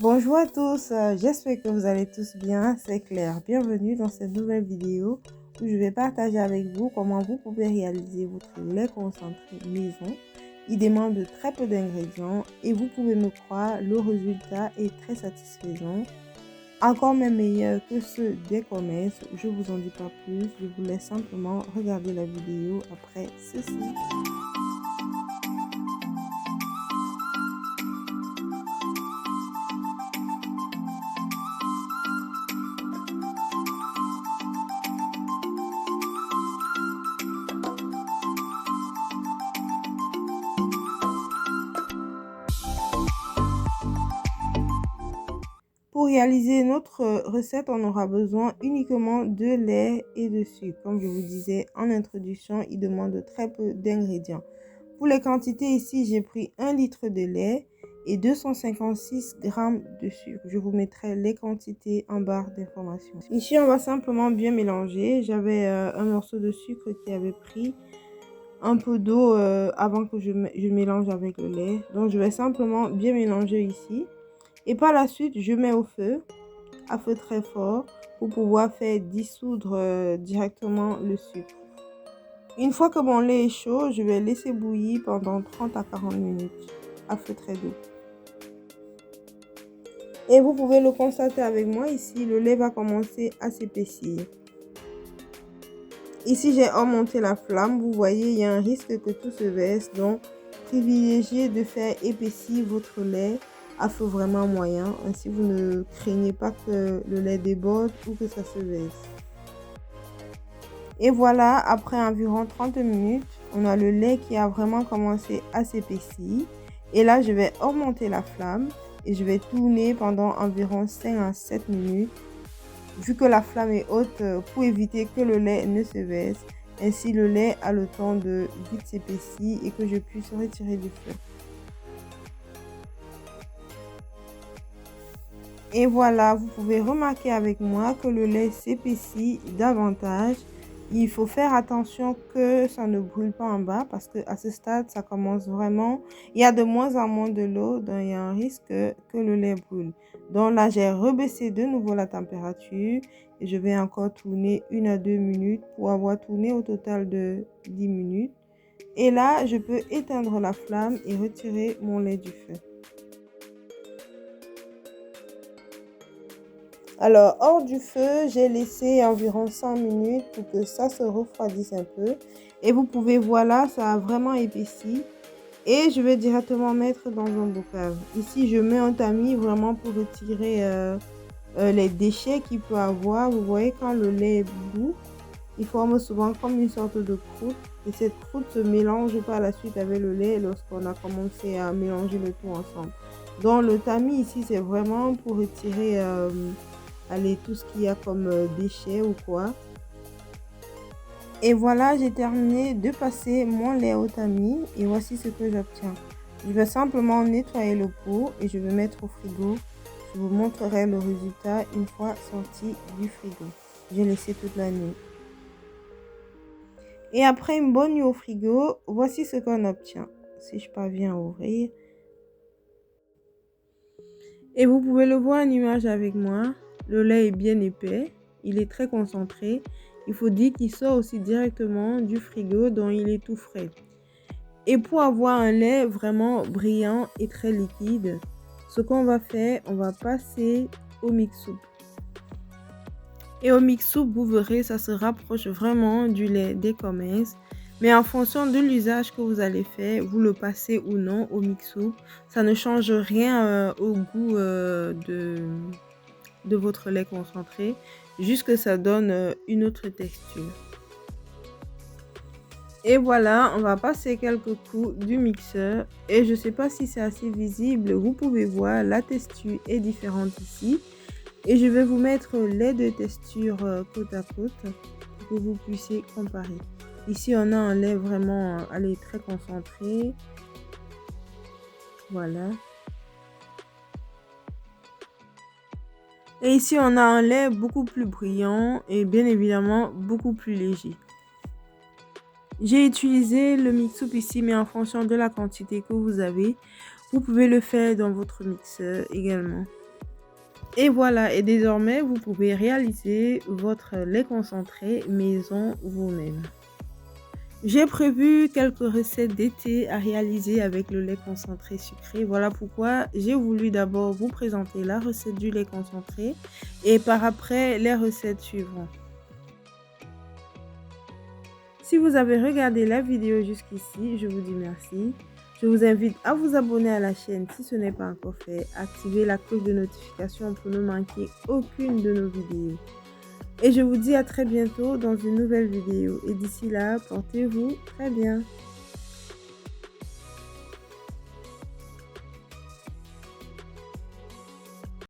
Bonjour à tous, j'espère que vous allez tous bien, c'est Claire. Bienvenue dans cette nouvelle vidéo où je vais partager avec vous comment vous pouvez réaliser votre lait concentré maison. Il demande très peu d'ingrédients et vous pouvez me croire, le résultat est très satisfaisant. Encore même meilleur que ceux des commerces. Je vous en dis pas plus, je vous laisse simplement regarder la vidéo après ceci. Pour réaliser notre recette, on aura besoin uniquement de lait et de sucre. Comme je vous disais en introduction, il demande très peu d'ingrédients. Pour les quantités ici, j'ai pris 1 litre de lait et 256 g de sucre. Je vous mettrai les quantités en barre d'informations. Ici, on va simplement bien mélanger. J'avais un morceau de sucre qui avait pris un peu d'eau avant que je mélange avec le lait. Donc, je vais simplement bien mélanger ici. Et par la suite, je mets au feu, à feu très fort, pour pouvoir faire dissoudre directement le sucre. Une fois que mon lait est chaud, je vais laisser bouillir pendant 30 à 40 minutes, à feu très doux. Et vous pouvez le constater avec moi, ici, le lait va commencer à s'épaissir. Ici, j'ai augmenté la flamme. Vous voyez, il y a un risque que tout se verse. Donc, privilégiez de faire épaissir votre lait à feu vraiment moyen. Ainsi, vous ne craignez pas que le lait déborde ou que ça se verse. Et voilà, après environ 30 minutes, on a le lait qui a vraiment commencé à s'épaissir. Et là, je vais augmenter la flamme et je vais tourner pendant environ 5 à 7 minutes. Vu que la flamme est haute, pour éviter que le lait ne se verse. Ainsi, le lait a le temps de vite s'épaissir et que je puisse retirer du feu. Et voilà, vous pouvez remarquer avec moi que le lait s'épaissit davantage. Il faut faire attention que ça ne brûle pas en bas parce que à ce stade, ça commence vraiment. Il y a de moins en moins de l'eau, donc il y a un risque que le lait brûle. Donc là, j'ai rebaissé de nouveau la température et je vais encore tourner 1 à 2 minutes pour avoir tourné au total de 10 minutes. Et là, je peux éteindre la flamme et retirer mon lait du feu. Alors, hors du feu, j'ai laissé environ 5 minutes pour que ça se refroidisse un peu. Et vous pouvez voir là, ça a vraiment épaissi. Et je vais directement mettre dans un bocal. Ici, je mets un tamis vraiment pour retirer les déchets qu'il peut avoir. Vous voyez, quand le lait est doux, il forme souvent comme une sorte de croûte. Et cette croûte se mélange par la suite avec le lait lorsqu'on a commencé à mélanger le tout ensemble. Donc, le tamis ici, c'est vraiment pour retirer... allez, tout ce qu'il y a comme déchets ou quoi. Et voilà, j'ai terminé de passer mon lait au tamis et voici ce que j'obtiens. Je vais simplement nettoyer le pot et je vais mettre au frigo. Je vous montrerai le résultat une fois sorti du frigo. J'ai laissé toute la nuit. Et après une bonne nuit au frigo, voici ce qu'on obtient. Si je parviens à ouvrir. Et vous pouvez le voir en image avec moi. Le lait est bien épais, il est très concentré. Il faut dire qu'il sort aussi directement du frigo dont il est tout frais. Et pour avoir un lait vraiment brillant et très liquide, ce qu'on va faire, on va passer au mix-soup. Et au mix-soup, vous verrez, ça se rapproche vraiment du lait des commerces. Mais en fonction de l'usage que vous allez faire, vous le passez ou non au mix-soup, ça ne change rien au goût de votre lait concentré, juste que ça donne une autre texture. Et voilà, on va passer quelques coups du mixeur et je sais pas si c'est assez visible, vous pouvez voir la texture est différente ici et je vais vous mettre les deux textures côte à côte pour que vous puissiez comparer. Ici on a un lait vraiment très concentré, voilà. Et ici, on a un lait beaucoup plus brillant et bien évidemment beaucoup plus léger. J'ai utilisé le mix-soup ici, mais en fonction de la quantité que vous avez, vous pouvez le faire dans votre mixeur également. Et voilà, et désormais, vous pouvez réaliser votre lait concentré maison vous-même. J'ai prévu quelques recettes d'été à réaliser avec le lait concentré sucré. Voilà pourquoi j'ai voulu d'abord vous présenter la recette du lait concentré et par après les recettes suivantes. Si vous avez regardé la vidéo jusqu'ici, je vous dis merci. Je vous invite à vous abonner à la chaîne si ce n'est pas encore fait. Activez la cloche de notification pour ne manquer aucune de nos vidéos. Et je vous dis à très bientôt dans une nouvelle vidéo. Et d'ici là, portez-vous très bien.